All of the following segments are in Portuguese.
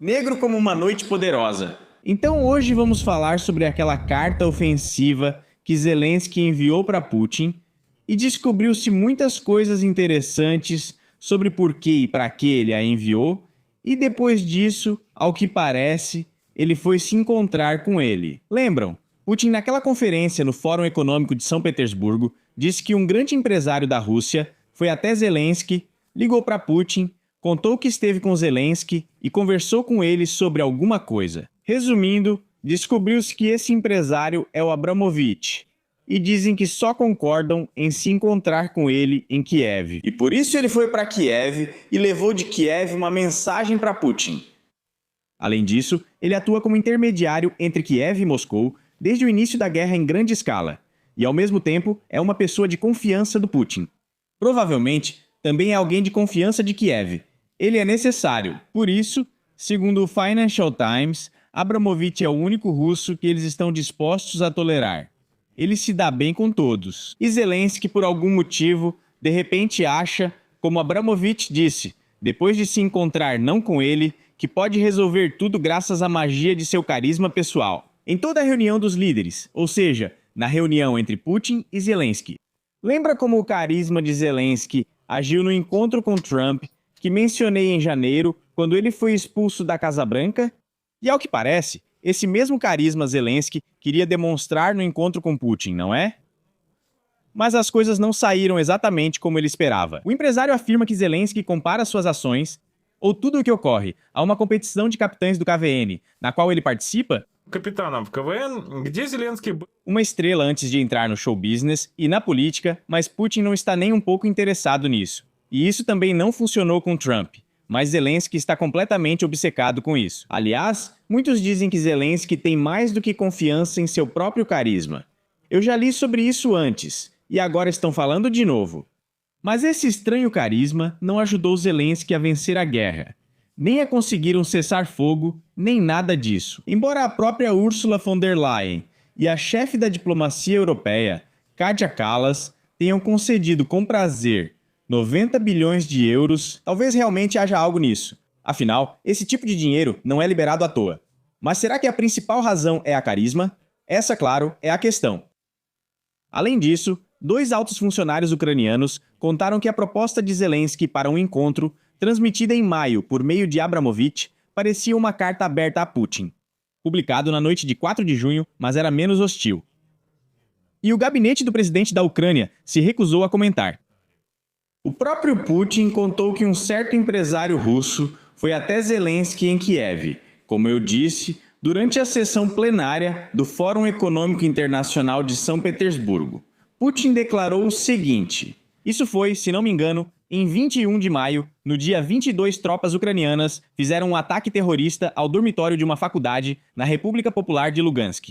Negro como uma noite poderosa. Então hoje vamos falar sobre aquela carta ofensiva que Zelensky enviou para Putin e descobriu-se muitas coisas interessantes sobre por que e para que ele a enviou, e depois disso, ao que parece, ele foi se encontrar com ele. Lembram? Putin, naquela conferência no Fórum Econômico de São Petersburgo, disse que um grande empresário da Rússia foi até Zelensky, ligou para Putin, contou que esteve com Zelensky e conversou com ele sobre alguma coisa. Resumindo, descobriu-se que esse empresário é o Abramovich, e dizem que só concordam em se encontrar com ele em Kiev. E por isso ele foi para Kiev e levou de Kiev uma mensagem para Putin. Além disso, ele atua como intermediário entre Kiev e Moscou desde o início da guerra em grande escala, e ao mesmo tempo é uma pessoa de confiança do Putin. Provavelmente, também é alguém de confiança de Kiev. Ele é necessário. Por isso, segundo o Financial Times, Abramovich é o único russo que eles estão dispostos a tolerar. Ele se dá bem com todos. E Zelensky, por algum motivo, de repente acha, como Abramovich disse, depois de se encontrar não com ele, que pode resolver tudo graças à magia de seu carisma pessoal. Em toda a reunião dos líderes, ou seja, na reunião entre Putin e Zelensky. Lembra como o carisma de Zelensky agiu no encontro com Trump, que mencionei em janeiro, quando ele foi expulso da Casa Branca? E ao que parece, esse mesmo carisma Zelensky queria demonstrar no encontro com Putin, não é? Mas as coisas não saíram exatamente como ele esperava. O empresário afirma que Zelensky compara suas ações, ou tudo o que ocorre, a uma competição de capitães do KVN, na qual ele participa, Капитаном в КВН, где Зеленский был. uma estrela antes de entrar no show business e na política, mas Putin não está nem um pouco interessado nisso. E isso também não funcionou com Trump, mas Zelensky está completamente obcecado com isso. Aliás, muitos dizem que Zelensky tem mais do que confiança em seu próprio carisma. Eu já li sobre isso antes, e agora estão falando de novo. Mas esse estranho carisma não ajudou Zelensky a vencer a guerra. Nem a conseguir um cessar-fogo, nem nada disso. Embora a própria Ursula von der Leyen e a chefe da diplomacia europeia, Kaja Kallas, tenham concedido com prazer 90 bilhões de euros, talvez realmente haja algo nisso. Afinal, esse tipo de dinheiro não é liberado à toa. Mas será que a principal razão é a carisma? Essa, claro, é a questão. Além disso, 2 altos funcionários ucranianos contaram que a proposta de Zelensky para um encontro, transmitida em maio por meio de Abramovich, parecia uma carta aberta a Putin. Publicado na noite de 4 de junho, mas era menos hostil. E o gabinete do presidente da Ucrânia se recusou a comentar. O próprio Putin contou que um certo empresário russo foi até Zelensky em Kiev, como eu disse, durante a sessão plenária do Fórum Econômico Internacional de São Petersburgo. Putin declarou o seguinte: isso foi, se não me engano, em 21 de maio, no dia 22, tropas ucranianas fizeram um ataque terrorista ao dormitório de uma faculdade na República Popular de Lugansk.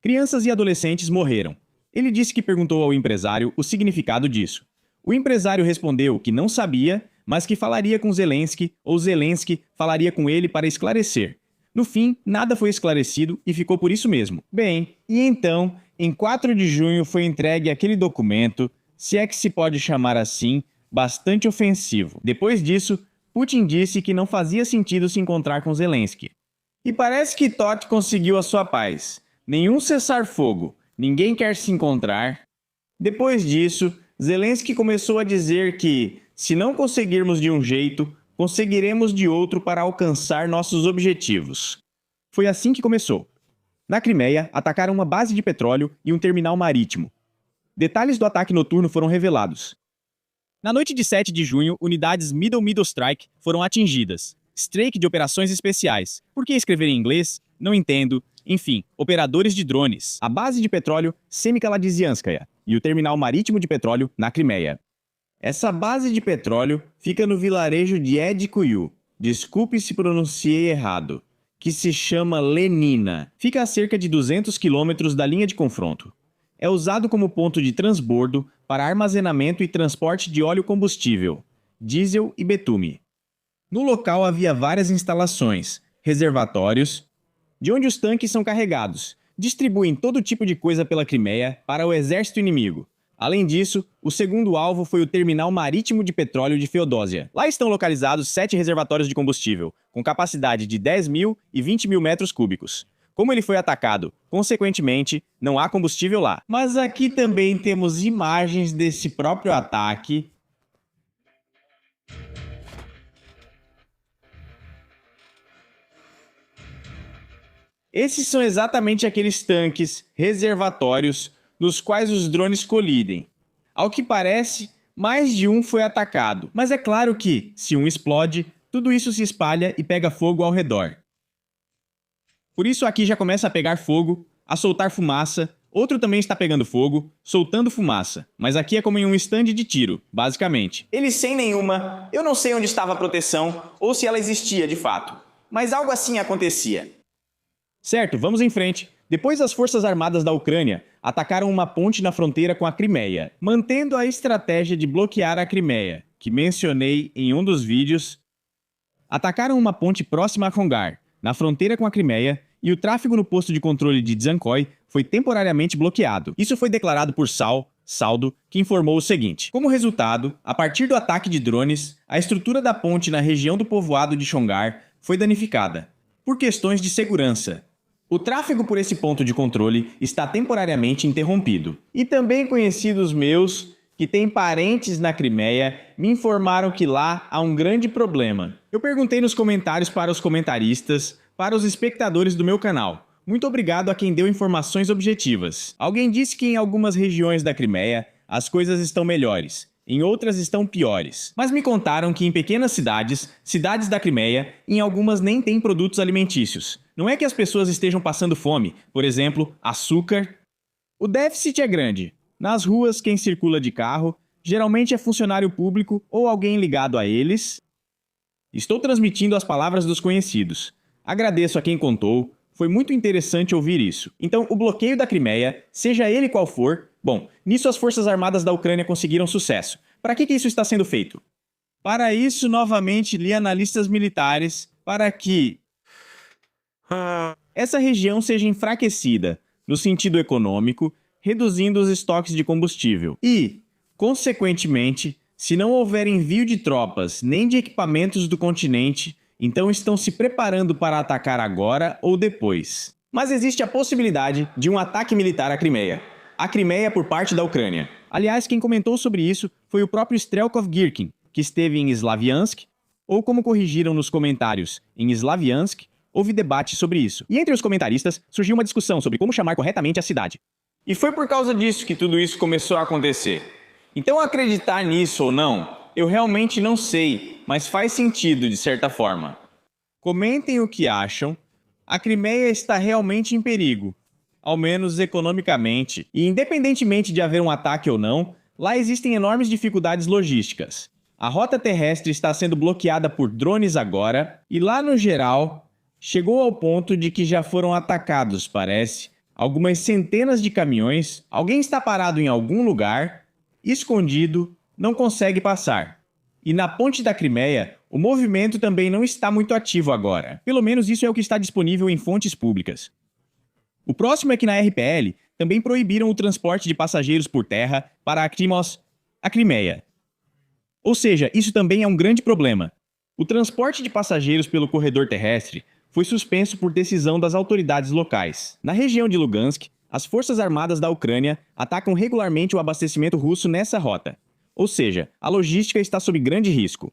Crianças e adolescentes morreram. Ele disse que perguntou ao empresário o significado disso. O empresário respondeu que não sabia, mas que falaria com Zelensky, ou Zelensky falaria com ele para esclarecer. No fim, nada foi esclarecido e ficou por isso mesmo. Bem, e então, em 4 de junho foi entregue aquele documento, se é que se pode chamar assim, bastante ofensivo. Depois disso, Putin disse que não fazia sentido se encontrar com Zelensky. E parece que Todt conseguiu a sua paz. Nenhum cessar-fogo, ninguém quer se encontrar. Depois disso, Zelensky começou a dizer que, se não conseguirmos de um jeito, conseguiremos de outro para alcançar nossos objetivos. Foi assim que começou. Na Crimeia, atacaram uma base de petróleo e um terminal marítimo. Detalhes do ataque noturno foram revelados. Na noite de 7 de junho, unidades Middle Strike foram atingidas. Strike de operações especiais. Por que escrever em inglês? Não entendo. Enfim, operadores de drones. A base de petróleo Semikaladzianskaya e o terminal marítimo de petróleo na Crimeia. Essa base de petróleo fica no vilarejo de Edkuyu, desculpe se pronunciei errado, que se chama Lenina. Fica a cerca de 200 quilômetros da linha de confronto. É usado como ponto de transbordo para armazenamento e transporte de óleo combustível, diesel e betume. No local havia várias instalações, reservatórios, de onde os tanques são carregados, distribuem todo tipo de coisa pela Crimeia para o exército inimigo, Além disso, o segundo alvo foi o terminal marítimo de petróleo de Feodósia. Lá estão localizados 7 reservatórios de combustível, com capacidade de 10 mil e 20 mil metros cúbicos. Como ele foi atacado, consequentemente, não há combustível lá. Mas aqui também temos imagens desse próprio ataque. Esses são exatamente aqueles tanques, reservatórios, nos quais os drones colidem. Ao que parece, mais de um foi atacado, mas é claro que, se um explode, tudo isso se espalha e pega fogo ao redor. Por isso aqui já começa a pegar fogo, a soltar fumaça, outro também está pegando fogo, soltando fumaça, mas aqui é como em um estande de tiro, basicamente. Eles sem nenhuma, eu não sei onde estava a proteção ou se ela existia de fato, mas algo assim acontecia. Certo, vamos em frente. Depois, as forças armadas da Ucrânia atacaram uma ponte na fronteira com a Crimeia, mantendo a estratégia de bloquear a Crimeia, que mencionei em um dos vídeos. Atacaram uma ponte próxima a Kongar, na fronteira com a Crimeia, e o tráfego no posto de controle de Dzhankoi foi temporariamente bloqueado. Isso foi declarado por Saldo, que informou o seguinte: como resultado, a partir do ataque de drones, a estrutura da ponte na região do povoado de Chongar foi danificada, por questões de segurança. O tráfego por esse ponto de controle está temporariamente interrompido. E também conhecidos meus, que têm parentes na Crimeia, me informaram que lá há um grande problema. Eu perguntei nos comentários para os comentaristas, para os espectadores do meu canal. Muito obrigado a quem deu informações objetivas. Alguém disse que em algumas regiões da Crimeia as coisas estão melhores, em outras estão piores. Mas me contaram que em pequenas cidades da Crimeia, em algumas nem tem produtos alimentícios. Não é que as pessoas estejam passando fome, por exemplo, açúcar. O déficit é grande. Nas ruas, quem circula de carro geralmente é funcionário público ou alguém ligado a eles. Estou transmitindo as palavras dos conhecidos. Agradeço a quem contou, foi muito interessante ouvir isso. Então, o bloqueio da Crimeia, seja ele qual for, bom, nisso as forças armadas da Ucrânia conseguiram sucesso. Para que isso está sendo feito? Para isso, novamente, li analistas militares para que essa região seja enfraquecida, no sentido econômico, reduzindo os estoques de combustível. E, consequentemente, se não houver envio de tropas nem de equipamentos do continente, então estão se preparando para atacar agora ou depois. Mas existe a possibilidade de um ataque militar à Crimeia. A Crimeia por parte da Ucrânia. Aliás, quem comentou sobre isso foi o próprio Strelkov Girkin, que esteve em Slaviansk, ou como corrigiram nos comentários, em Slaviansk. Houve debate sobre isso. E entre os comentaristas surgiu uma discussão sobre como chamar corretamente a cidade. E foi por causa disso que tudo isso começou a acontecer. Então acreditar nisso ou não, eu realmente não sei, mas faz sentido de certa forma. Comentem o que acham. A Crimeia está realmente em perigo, ao menos economicamente. E independentemente de haver um ataque ou não, lá existem enormes dificuldades logísticas. A rota terrestre está sendo bloqueada por drones agora, e lá no geral, chegou ao ponto de que já foram atacados, parece, algumas centenas de caminhões. Alguém está parado em algum lugar, escondido, não consegue passar. E na ponte da Crimeia, o movimento também não está muito ativo agora. Pelo menos isso é o que está disponível em fontes públicas. O próximo é que na RPL também proibiram o transporte de passageiros por terra para a Crimeia. Ou seja, isso também é um grande problema. O transporte de passageiros pelo corredor terrestre foi suspenso por decisão das autoridades locais. Na região de Lugansk, as forças armadas da Ucrânia atacam regularmente o abastecimento russo nessa rota. Ou seja, a logística está sob grande risco.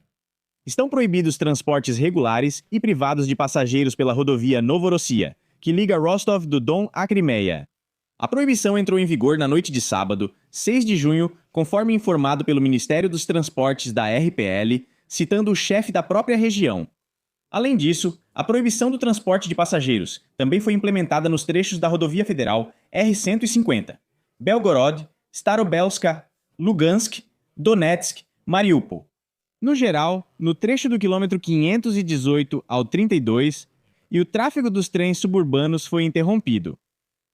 Estão proibidos transportes regulares e privados de passageiros pela rodovia Novorossia, que liga Rostov-do-Don à Crimeia. A proibição entrou em vigor na noite de sábado, 6 de junho, conforme informado pelo Ministério dos Transportes da RPL, citando o chefe da própria região. Além disso, a proibição do transporte de passageiros também foi implementada nos trechos da rodovia federal R-150, Belgorod, Starobelska, Lugansk, Donetsk, Mariupol. No geral, no trecho do quilômetro 518 ao 32, e o tráfego dos trens suburbanos foi interrompido.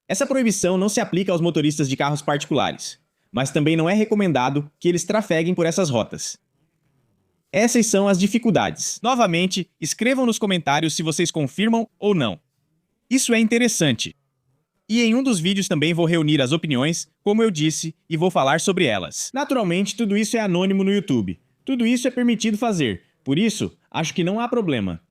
Essa proibição não se aplica aos motoristas de carros particulares, mas também não é recomendado que eles trafeguem por essas rotas. Essas são as dificuldades. Novamente, escrevam nos comentários se vocês confirmam ou não. Isso é interessante. E em um dos vídeos também vou reunir as opiniões, como eu disse, e vou falar sobre elas. Naturalmente, tudo isso é anônimo no YouTube. Tudo isso é permitido fazer. Por isso, acho que não há problema.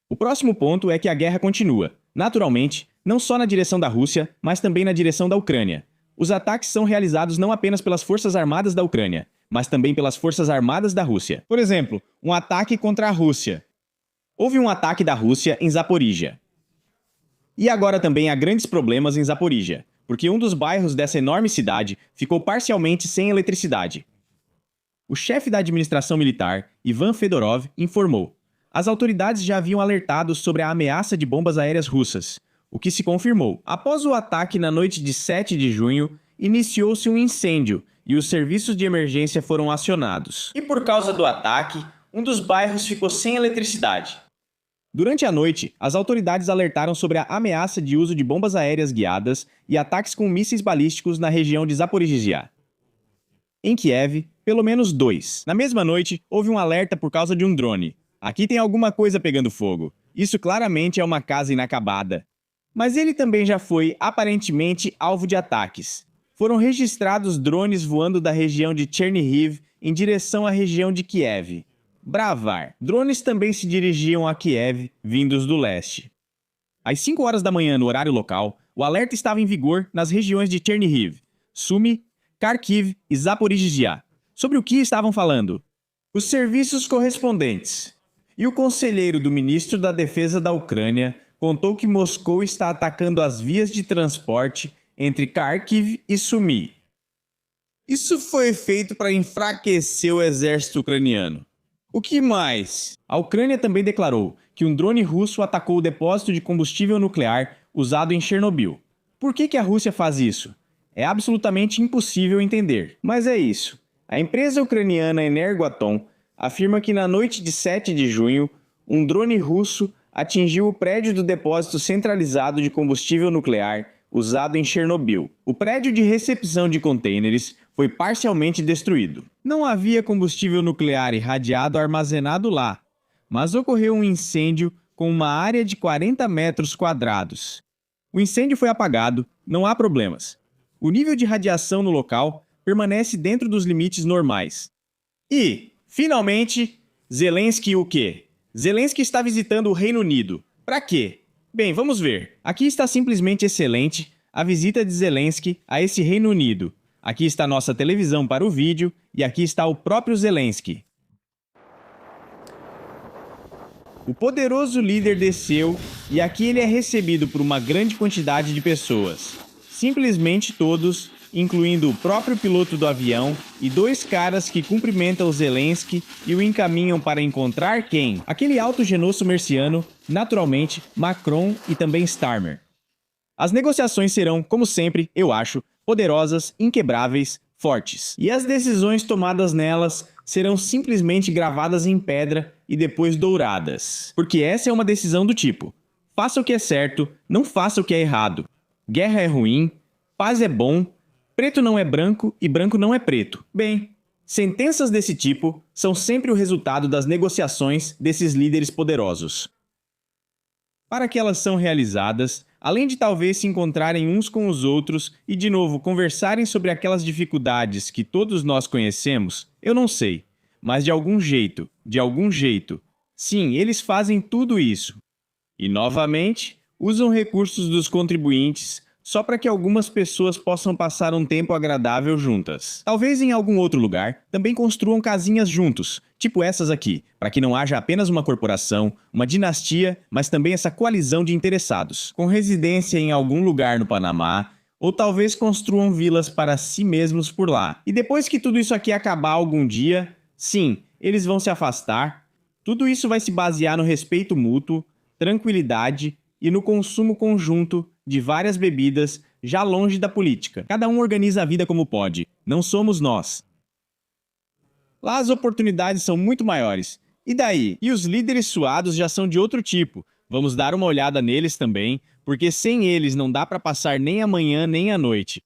O próximo ponto é que a guerra continua. Naturalmente, não só na direção da Rússia, mas também na direção da Ucrânia. Os ataques são realizados não apenas pelas Forças Armadas da Ucrânia, mas também pelas Forças Armadas da Rússia. Por exemplo, um ataque contra a Rússia. Houve um ataque da Rússia em Zaporíjia. E agora também há grandes problemas em Zaporíjia, porque um dos bairros dessa enorme cidade ficou parcialmente sem eletricidade. O chefe da administração militar, Ivan Fedorov, informou: as autoridades já haviam alertado sobre a ameaça de bombas aéreas russas, o que se confirmou. Após o ataque na noite de 7 de junho, iniciou-se um incêndio e os serviços de emergência foram acionados. E por causa do ataque, um dos bairros ficou sem eletricidade. Durante a noite, as autoridades alertaram sobre a ameaça de uso de bombas aéreas guiadas e ataques com mísseis balísticos na região de Zaporizhzhia. Em Kiev, pelo menos 2. Na mesma noite, houve um alerta por causa de um drone. Aqui tem alguma coisa pegando fogo. Isso claramente é uma casa inacabada. Mas ele também já foi, aparentemente, alvo de ataques. Foram registrados drones voando da região de Chernihiv em direção à região de Kiev. Bravar. Drones também se dirigiam a Kiev, vindos do leste. Às 5 horas da manhã no horário local, o alerta estava em vigor nas regiões de Chernihiv, Sumy, Kharkiv e Zaporizhzhia. Sobre o que estavam falando? Os serviços correspondentes. E o conselheiro do ministro da Defesa da Ucrânia contou que Moscou está atacando as vias de transporte entre Kharkiv e Sumy. Isso foi feito para enfraquecer o exército ucraniano. O que mais? A Ucrânia também declarou que um drone russo atacou o depósito de combustível nuclear usado em Chernobyl. Por que a Rússia faz isso? É absolutamente impossível entender. Mas é isso. A empresa ucraniana Energoatom afirma que na noite de 7 de junho, um drone russo atingiu o prédio do depósito centralizado de combustível nuclear usado em Chernobyl. O prédio de recepção de contêineres foi parcialmente destruído. Não havia combustível nuclear irradiado armazenado lá, mas ocorreu um incêndio com uma área de 40 metros quadrados. O incêndio foi apagado, não há problemas. O nível de radiação no local permanece dentro dos limites normais. E, finalmente, Zelensky o quê? Zelensky está visitando o Reino Unido. Para quê? Bem, vamos ver. Aqui está simplesmente excelente a visita de Zelensky a esse Reino Unido. Aqui está nossa televisão para o vídeo e aqui está o próprio Zelensky. O poderoso líder desceu e aqui ele é recebido por uma grande quantidade de pessoas. Simplesmente todos, incluindo o próprio piloto do avião e 2 caras que cumprimentam o Zelensky e o encaminham para encontrar quem? Aquele alto genosso marciano, naturalmente, Macron e também Starmer. As negociações serão, como sempre, eu acho, poderosas, inquebráveis, fortes. E as decisões tomadas nelas serão simplesmente gravadas em pedra e depois douradas. Porque essa é uma decisão do tipo: faça o que é certo, não faça o que é errado. Guerra é ruim, paz é bom, preto não é branco e branco não é preto. Bem, sentenças desse tipo são sempre o resultado das negociações desses líderes poderosos. Para que elas são realizadas, além de talvez se encontrarem uns com os outros e de novo conversarem sobre aquelas dificuldades que todos nós conhecemos, eu não sei, mas de algum jeito, sim, eles fazem tudo isso. E novamente, usam recursos dos contribuintes só para que algumas pessoas possam passar um tempo agradável juntas. Talvez em algum outro lugar também construam casinhas juntos, tipo essas aqui, para que não haja apenas uma corporação, uma dinastia, mas também essa coalizão de interessados, com residência em algum lugar no Panamá, ou talvez construam vilas para si mesmos por lá. E depois que tudo isso aqui acabar algum dia, sim, eles vão se afastar. Tudo isso vai se basear no respeito mútuo, tranquilidade e no consumo conjunto de várias bebidas, já longe da política. Cada um organiza a vida como pode, não somos nós. Lá as oportunidades são muito maiores. E daí? E os líderes suados já são de outro tipo. Vamos dar uma olhada neles também, porque sem eles não dá para passar nem a manhã nem a noite.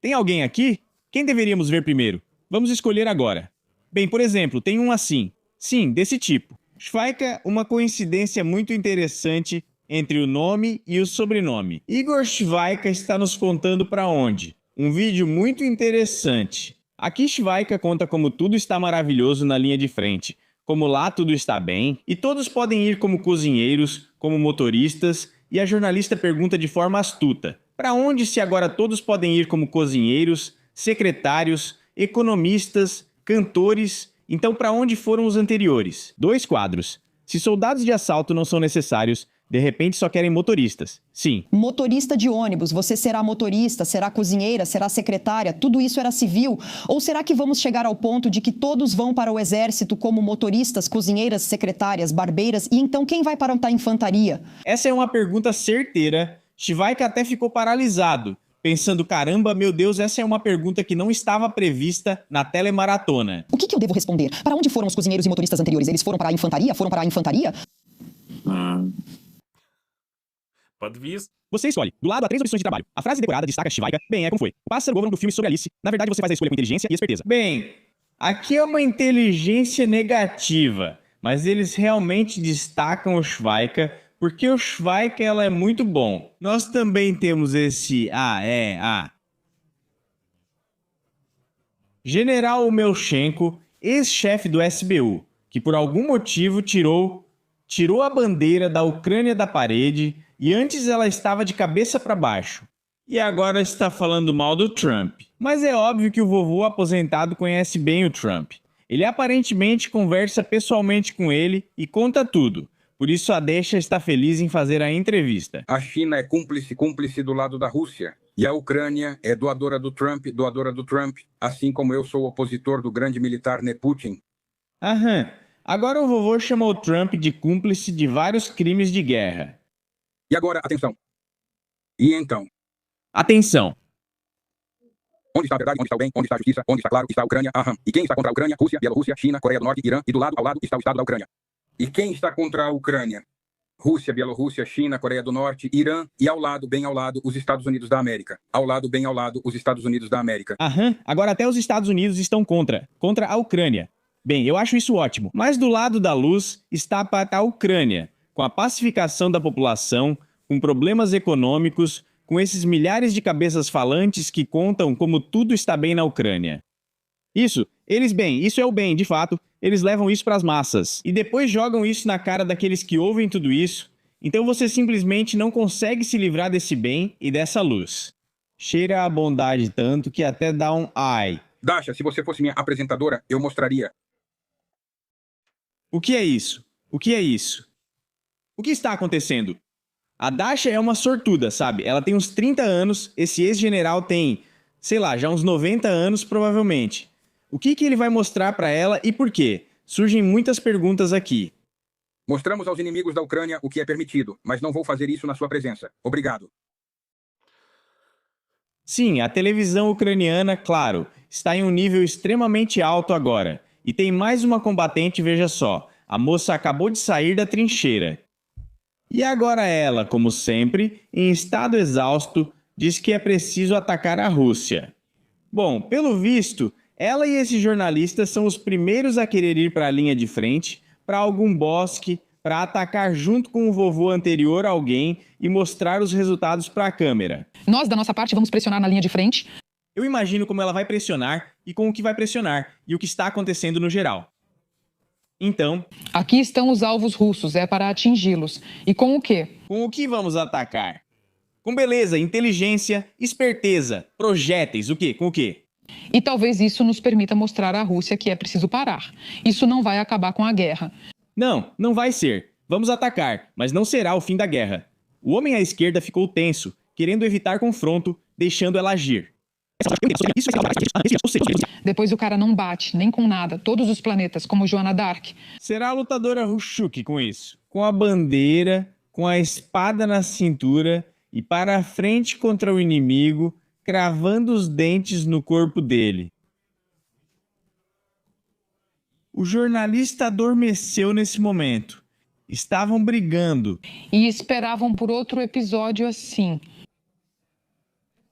Tem alguém aqui? Quem deveríamos ver primeiro? Vamos escolher agora. Bem, por exemplo, tem um assim. Sim, desse tipo. Schweika, uma coincidência muito interessante. entre o nome e o sobrenome. Igor Shvaika está nos contando para onde. Um vídeo muito interessante. Aqui Shvaika conta como tudo está maravilhoso na linha de frente, como lá tudo está bem, e todos podem ir como cozinheiros, como motoristas, e a jornalista pergunta de forma astuta: para onde se agora todos podem ir como cozinheiros, secretários, economistas, cantores? Então para onde foram os anteriores? 2 quadros. Se soldados de assalto não são necessários, de repente só querem motoristas. Sim. Motorista de ônibus, você será motorista, será cozinheira, será secretária, tudo isso era civil? Ou será que vamos chegar ao ponto de que todos vão para o exército como motoristas, cozinheiras, secretárias, barbeiras, e então quem vai para a infantaria? Essa é uma pergunta certeira. Shvaika até ficou paralisado, pensando, caramba, meu Deus, essa é uma pergunta que não estava prevista na telemaratona. O que eu devo responder? Para onde foram os cozinheiros e motoristas anteriores? Eles foram para a infantaria? Foram para a infantaria? Подвис. Você escolhe. Do lado há 3 opções de trabalho. A frase decorada destaca Shvaika. Bem, é como foi. O pássaro Governor do filme sobre Alice. Na verdade, você faz a escolha com inteligência e esperteza. Bem, aqui é uma inteligência negativa, mas eles realmente destacam o Shvaika porque o Shvaika ela é muito bom. Nós também temos esse General Melchenko, ex-chefe do SBU, que por algum motivo tirou a bandeira da Ucrânia da parede e antes ela estava de cabeça para baixo. E agora está falando mal do Trump. Mas é óbvio que o vovô aposentado conhece bem o Trump. Ele aparentemente conversa pessoalmente com ele e conta tudo. Por isso a Deixa está feliz em fazer a entrevista. A China é cúmplice do lado da Rússia. E a Ucrânia é doadora do Trump, assim como eu sou opositor do grande militar Putin. Aham. Agora o vovô chamou Trump de cúmplice de vários crimes de guerra. E agora, atenção. E então? Atenção. Onde está a verdade? Onde está o bem? Onde está a justiça? Onde está claro? Está a Ucrânia? Aham. E quem está contra a Ucrânia? Rússia, Bielorrússia, China, Coreia do Norte, Irã. E do lado ao lado está o Estado da Ucrânia. E quem está contra a Ucrânia? Rússia, Bielorrússia, China, Coreia do Norte, Irã. E ao lado, bem ao lado, os Estados Unidos da América. Ao lado, bem ao lado, os Estados Unidos da América. Aham. Agora até os Estados Unidos estão contra a Ucrânia. Bem, eu acho isso ótimo. Mas do lado da luz está a Ucrânia, com a pacificação da população, com problemas econômicos, com esses milhares de cabeças falantes que contam como tudo está bem na Ucrânia. Isso é o bem, de fato, eles levam isso para as massas. E depois jogam isso na cara daqueles que ouvem tudo isso. Então você simplesmente não consegue se livrar desse bem e dessa luz. Cheira a bondade tanto que até dá um ai. Dasha, se você fosse minha apresentadora, eu mostraria. O que é isso? O que é isso? O que está acontecendo? A Dasha é uma sortuda, sabe? Ela tem uns 30 anos, esse ex-general tem, sei lá, já uns 90 anos provavelmente. O que ele vai mostrar para ela e por quê? Surgem muitas perguntas aqui. Mostramos aos inimigos da Ucrânia o que é permitido, mas não vou fazer isso na sua presença. Obrigado. Sim, a televisão ucraniana, claro, está em um nível extremamente alto agora. E tem mais uma combatente, veja só. A moça acabou de sair da trincheira. E agora ela, como sempre, em estado exausto, diz que é preciso atacar a Rússia. Bom, pelo visto, ela e esse jornalista são os primeiros a querer ir para a linha de frente, para algum bosque, para atacar junto com o vovô anterior alguém e mostrar os resultados para a câmera. Nós, da nossa parte, vamos pressionar na linha de frente. Eu imagino como ela vai pressionar e com o que vai pressionar e o que está acontecendo no geral. Então... Aqui estão os alvos russos, é para atingi-los. E com o quê? Com o que vamos atacar? Com beleza, inteligência, esperteza, projéteis, o quê? Com o quê? E talvez isso nos permita mostrar à Rússia que é preciso parar. Isso não vai acabar com a guerra. Não vai ser. Vamos atacar, mas não será o fim da guerra. O homem à esquerda ficou tenso, querendo evitar confronto, deixando ela agir. Depois o cara não bate, nem com nada, todos os planetas, como Joana Dark. Será a lutadora Hushuk com isso. Com a bandeira, com a espada na cintura e para a frente contra o inimigo, cravando os dentes no corpo dele. O jornalista adormeceu nesse momento. Estavam brigando. E esperavam por outro episódio assim.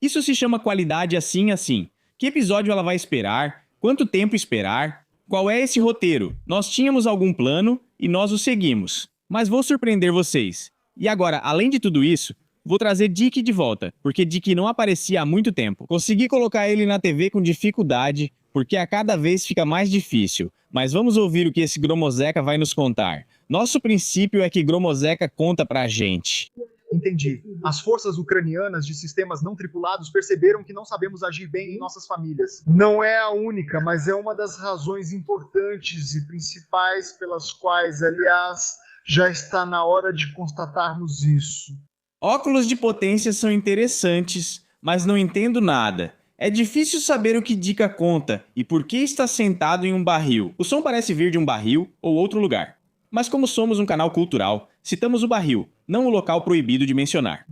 Isso se chama qualidade assim. Que episódio ela vai esperar? Quanto tempo esperar? Qual é esse roteiro? Nós tínhamos algum plano e nós o seguimos. Mas vou surpreender vocês. E agora, além de tudo isso, vou trazer Dick de volta, porque Dick não aparecia há muito tempo. Consegui colocar ele na TV com dificuldade, porque a cada vez fica mais difícil. Mas vamos ouvir o que esse Gromozeca vai nos contar. Nosso princípio é que Gromozeca conta pra gente. Entendi. As forças ucranianas de sistemas não tripulados perceberam que não sabemos agir bem em nossas famílias. Não é a única, mas é uma das razões importantes e principais pelas quais, aliás, já está na hora de constatarmos isso. Óculos de potência são interessantes, mas não entendo nada. É difícil saber o que Dica conta e por que está sentado em um barril. O som parece vir de um barril ou outro lugar. Mas como somos um canal cultural, citamos o barril, não o local proibido de mencionar.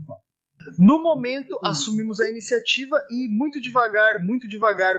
No momento, assumimos a iniciativa e muito devagar,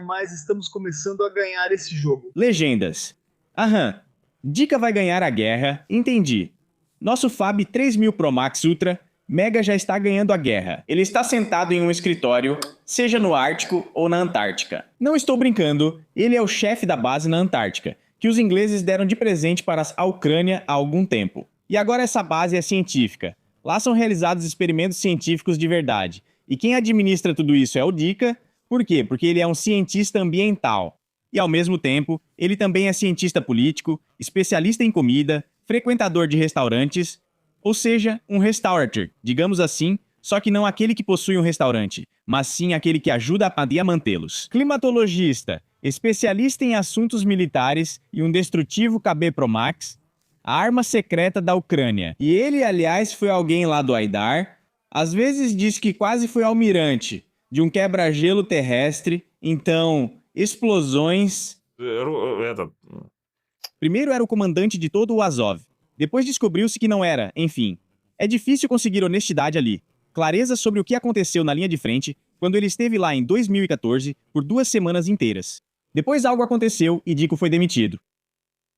mas estamos começando a ganhar esse jogo. Legendas. Aham. Dica vai ganhar a guerra, entendi. Nosso Fab 3000 Pro Max Ultra Mega já está ganhando a guerra. Ele está sentado em um escritório, seja no Ártico ou na Antártica. Não estou brincando, ele é o chefe da base na Antártica, que os ingleses deram de presente para a Ucrânia há algum tempo. E agora essa base é científica. Lá são realizados experimentos científicos de verdade. E quem administra tudo isso é o Dica. Por quê? Porque ele é um cientista ambiental. E ao mesmo tempo, ele também é cientista político, especialista em comida, frequentador de restaurantes, ou seja, um restaurateur, digamos assim, só que não aquele que possui um restaurante, mas sim aquele que ajuda a mantê-los. Climatologista, especialista em assuntos militares e um destrutivo KB Pro Max, a arma secreta da Ucrânia. E ele, aliás, foi alguém lá do Aidar, às vezes diz que quase foi almirante de um quebra-gelo terrestre, então, explosões... Primeiro era o comandante de todo o Azov. Depois descobriu-se que não era, enfim. É difícil conseguir honestidade ali. Clareza sobre o que aconteceu na linha de frente quando ele esteve lá em 2014 por 2 semanas inteiras. Depois algo aconteceu e Dico foi demitido.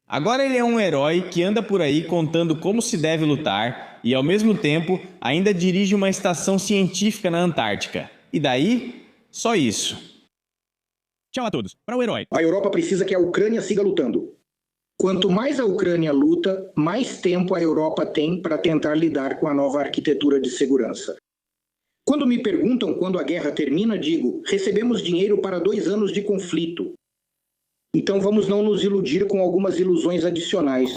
Agora ele é um herói que anda por aí contando como se deve lutar e, ao mesmo tempo, ainda dirige uma estação científica na Antártica. E daí, só isso. Tchau a todos. Para o herói. A Europa precisa que a Ucrânia siga lutando. Quanto mais a Ucrânia luta, mais tempo a Europa tem para tentar lidar com a nova arquitetura de segurança. Quando me perguntam quando a guerra termina, digo, recebemos dinheiro para 2 anos de conflito. Então vamos não nos iludir com algumas ilusões adicionais.